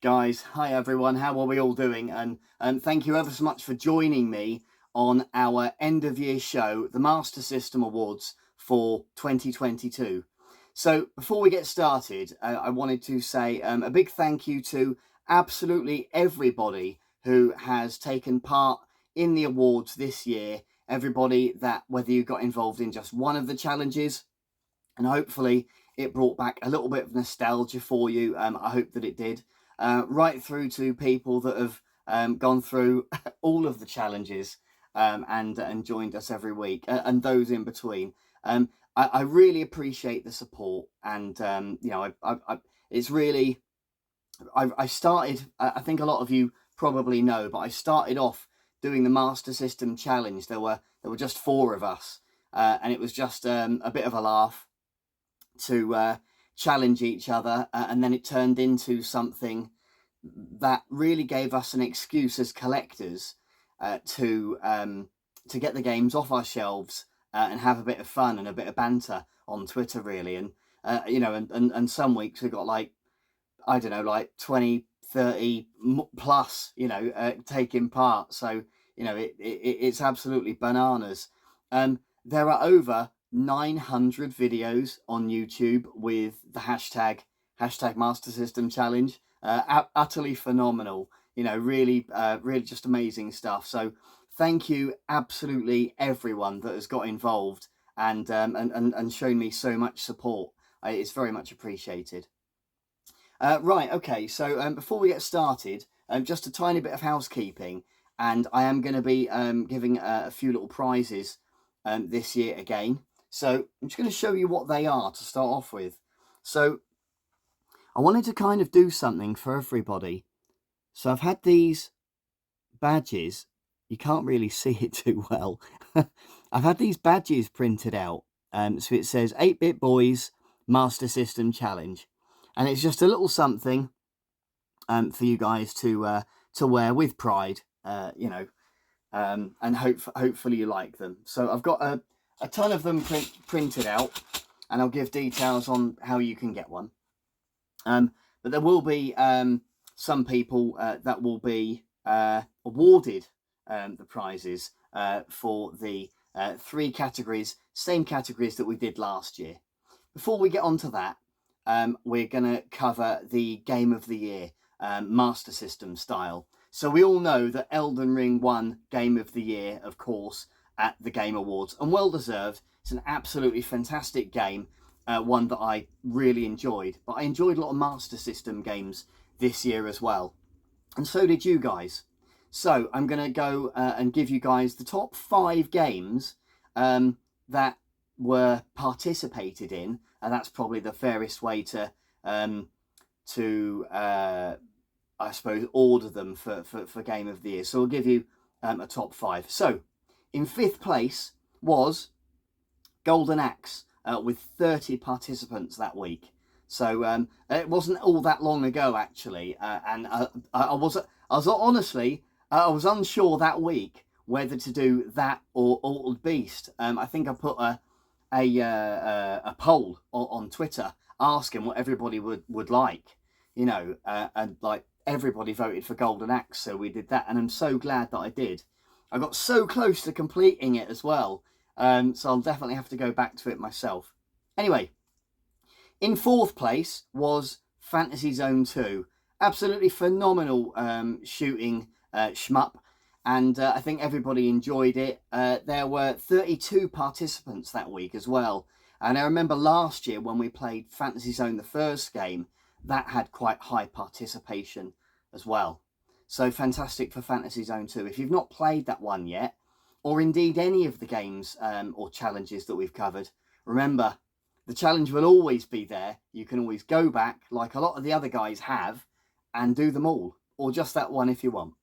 Guys, hi everyone, how are we all doing? And thank you ever so much for joining me on our end of year show, the Master System Awards for 2022. So before we get started, I wanted to say a big thank you to absolutely everybody who has taken part in the awards this year. Everybody that, whether you got involved in just one of the challenges, and hopefully it brought back a little bit of nostalgia for you. I hope that it did. Right through to people that have gone through all of the challenges and joined us every week, and those in between. I really appreciate the support, and it's really. I started. I think a lot of you probably know, but I started off doing the Master System Challenge. There were just 4 of us, and it was just a bit of a laugh to challenge each other, and then it turned into something that really gave us an excuse as collectors to get the games off our shelves and have a bit of fun and a bit of banter on Twitter, really. And and some weeks we got like, I don't know, like 20, 30 plus, taking part. So it's absolutely bananas. There are over 900 videos on YouTube with the hashtag Master System Challenge. Utterly phenomenal, really just amazing stuff. So thank you absolutely everyone that has got involved and shown me so much support. It's very much appreciated. Right, okay, so before we get started, just a tiny bit of housekeeping, and I am going to be giving a few little prizes this year again. So I'm just going to show you what they are to start off with. So I wanted to kind of do something for everybody. So I've had these badges. You can't really see it too well. I've had these badges printed out. So it says 8-Bit Boys Master System Challenge. And it's just a little something for you guys to wear with pride, and hopefully you like them. So I've got a ton of them printed out, and I'll give details on how you can get one. But there will be some people that will be awarded the prizes for the 3 categories, same categories that we did last year. Before we get on to that, we're going to cover the Game of the Year, Master System style. So we all know that Elden Ring won Game of the Year, of course, at the Game Awards, and well deserved. It's an absolutely fantastic game, one that I really enjoyed. But I enjoyed a lot of Master System games this year as well, and so did you guys. So I'm going to go and give you guys the top 5 games that were participated in, and that's probably the fairest way to I suppose order them for Game of the Year. So we'll give you a top 5. So in 5th place was Golden Axe with 30 participants that week. So it wasn't all that long ago actually, and I was honestly I was unsure that week whether to do that or Altered Beast. I think I put a poll on Twitter asking what everybody would like, and like everybody voted for Golden Axe, so we did that, and I'm so glad that I did. I got so close to completing it as well, so I'll definitely have to go back to it myself. Anyway, in 4th place was Fantasy Zone 2. Absolutely phenomenal shooting shmup, and I think everybody enjoyed it. There were 32 participants that week as well, and I remember last year when we played Fantasy Zone, the first game, that had quite high participation as well. So fantastic for Fantasy Zone 2. If you've not played that one yet, or indeed any of the games or challenges that we've covered, remember, the challenge will always be there. You can always go back, like a lot of the other guys have, and do them all, or just that one if you want.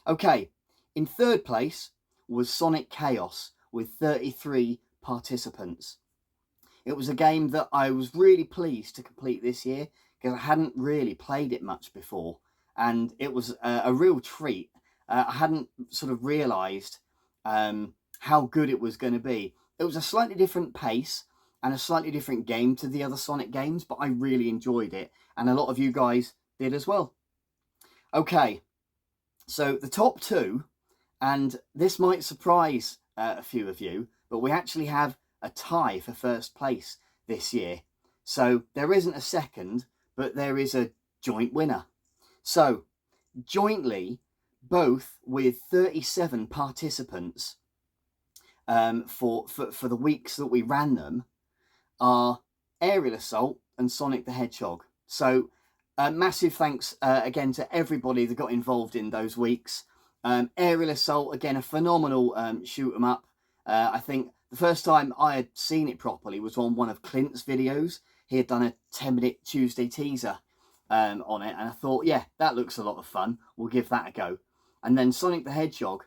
Okay, in 3rd place was Sonic Chaos with 33 participants. It was a game that I was really pleased to complete this year because I hadn't really played it much before, and it was a real treat. I hadn't sort of realised how good it was going to be. It was a slightly different pace and a slightly different game to the other Sonic games, but I really enjoyed it, and a lot of you guys did as well. Okay, so the top two, and this might surprise a few of you, but we actually have a tie for first place this year. So there isn't a second, but there is a joint winner. So jointly, both with 37 participants for the weeks that we ran them, are Aerial Assault and Sonic the Hedgehog. So massive thanks again to everybody that got involved in those weeks. Aerial Assault, again, a phenomenal shoot 'em up. I think the first time I had seen it properly was on one of Clint's videos. He had done a 10-minute Tuesday teaser on it, and I thought, yeah, that looks a lot of fun. We'll give that a go. And then Sonic the Hedgehog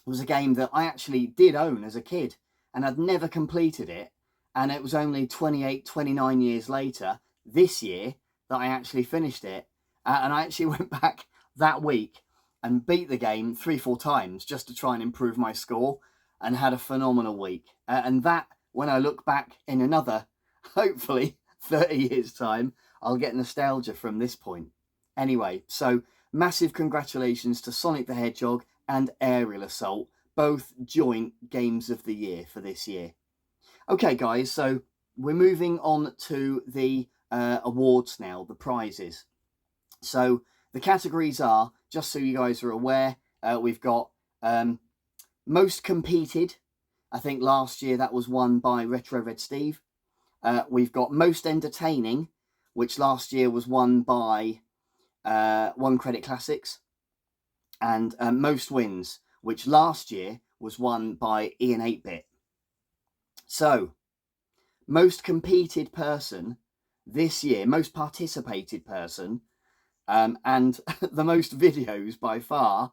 was a game that I actually did own as a kid, and I'd never completed it. And it was only 28, 29 years later, this year, that I actually finished it. And I actually went back that week and beat the game 3-4 times just to try and improve my score, and had a phenomenal week. And that, when I look back in another, hopefully, 30 years' time, I'll get nostalgia from this point. Anyway, so massive congratulations to Sonic the Hedgehog and Aerial Assault, both joint games of the year for this year. Okay, guys, so we're moving on to the awards now, the prizes. So the categories are, just so you guys are aware, we've got most competed. I think last year that was won by Retro Red Steve. We've got most entertaining, which last year was won by One Credit Classics. And most wins, which last year was won by Ian 8-Bit. So, most competed person this year, most participated person, and the most videos by far,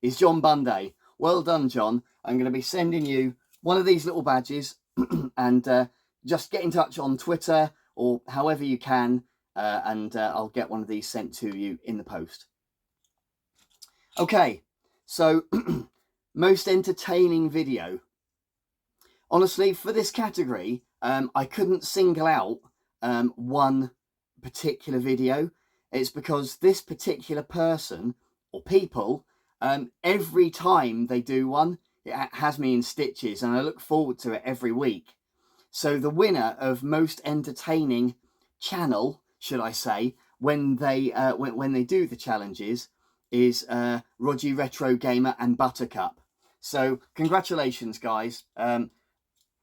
is John Bunday. Well done, John. I'm going to be sending you one of these little badges, and just get in touch on Twitter or however you can, and I'll get one of these sent to you in the post. Okay, so most entertaining video. Honestly, for this category, I couldn't single out one particular video. It's because this particular person or people, every time they do one, it has me in stitches, and I look forward to it every week. So the winner of most entertaining channel, should I say, when they do the challenges, is Rogie Retro Gamer and Buttercup. So congratulations, guys. I'm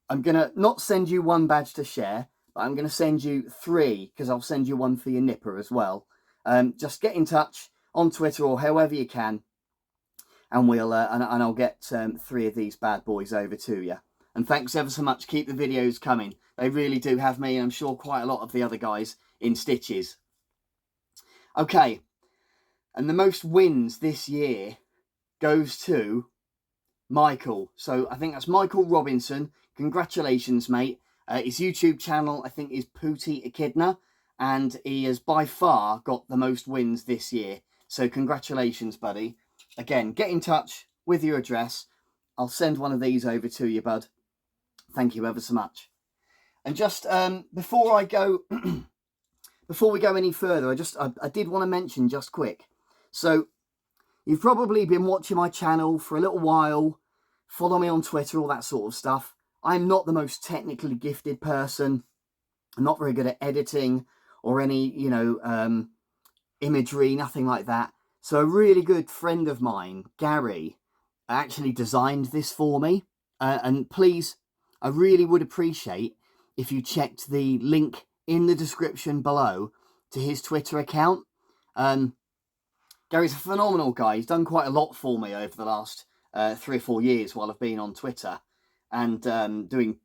going to not send you one badge to share, but I'm going to send you 3, because I'll send you one for your nipper as well. Just get in touch on Twitter or however you can, and we'll and I'll get 3 of these bad boys over to you. And thanks ever so much. Keep the videos coming. They really do have me, and I'm sure quite a lot of the other guys, in stitches. Okay. And the most wins this year goes to Michael. So I think that's Michael Robinson. Congratulations, mate. His YouTube channel, I think, is Pooty Echidna, and he has by far got the most wins this year. So congratulations, buddy. Again, get in touch with your address. I'll send one of these over to you, bud. Thank you ever so much. And just before I go, before we go any further, I did want to mention just quick. So you've probably been watching my channel for a little while, follow me on Twitter, all that sort of stuff. I'm not the most technically gifted person. I'm not very good at editing or any, imagery, nothing like that. So a really good friend of mine, Gary, actually designed this for me. And please, I really would appreciate if you checked the link in the description below to his Twitter account. Gary's a phenomenal guy. He's done quite a lot for me over the last 3 or 4 years while I've been on Twitter, and doing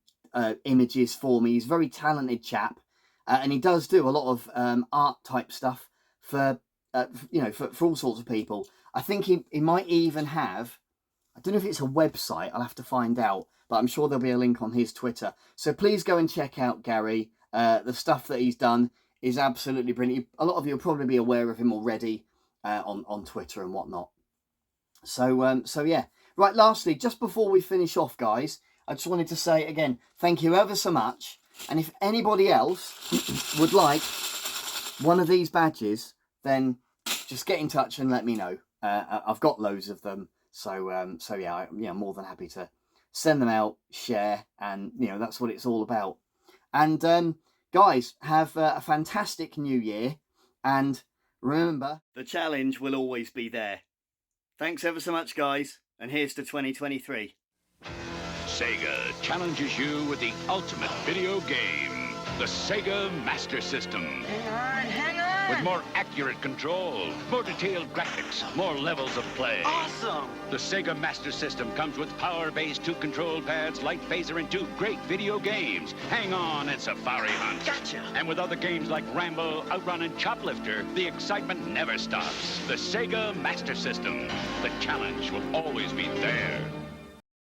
images for me. He's a very talented chap, and he does do a lot of art type stuff for all sorts of people. I think he might even have, I don't know if it's a website, I'll have to find out, but I'm sure there'll be a link on his Twitter. So please go and check out Gary. The stuff that he's done is absolutely brilliant. A lot of you will probably be aware of him already on Twitter and whatnot. So yeah. Right, lastly, just before we finish off, guys, I just wanted to say again, thank you ever so much. And if anybody else would like one of these badges, then just get in touch and let me know. I've got loads of them, so yeah, I'm more than happy to send them out, share, and that's what it's all about. And guys, have a fantastic new year, and remember, the challenge will always be there. Thanks ever so much, guys, and here's to 2023. Sega challenges you with the ultimate video game, the Sega Master System. Hang on. With more accurate control, more detailed graphics, more levels of play. Awesome. The Sega Master System comes with power-based 2 control pads, light phaser, and 2 great video games, Hang On and Safari Hunt. Gotcha. And with other games like Rambo, Outrun, and Choplifter, the excitement never stops. The Sega Master System. The challenge will always be there.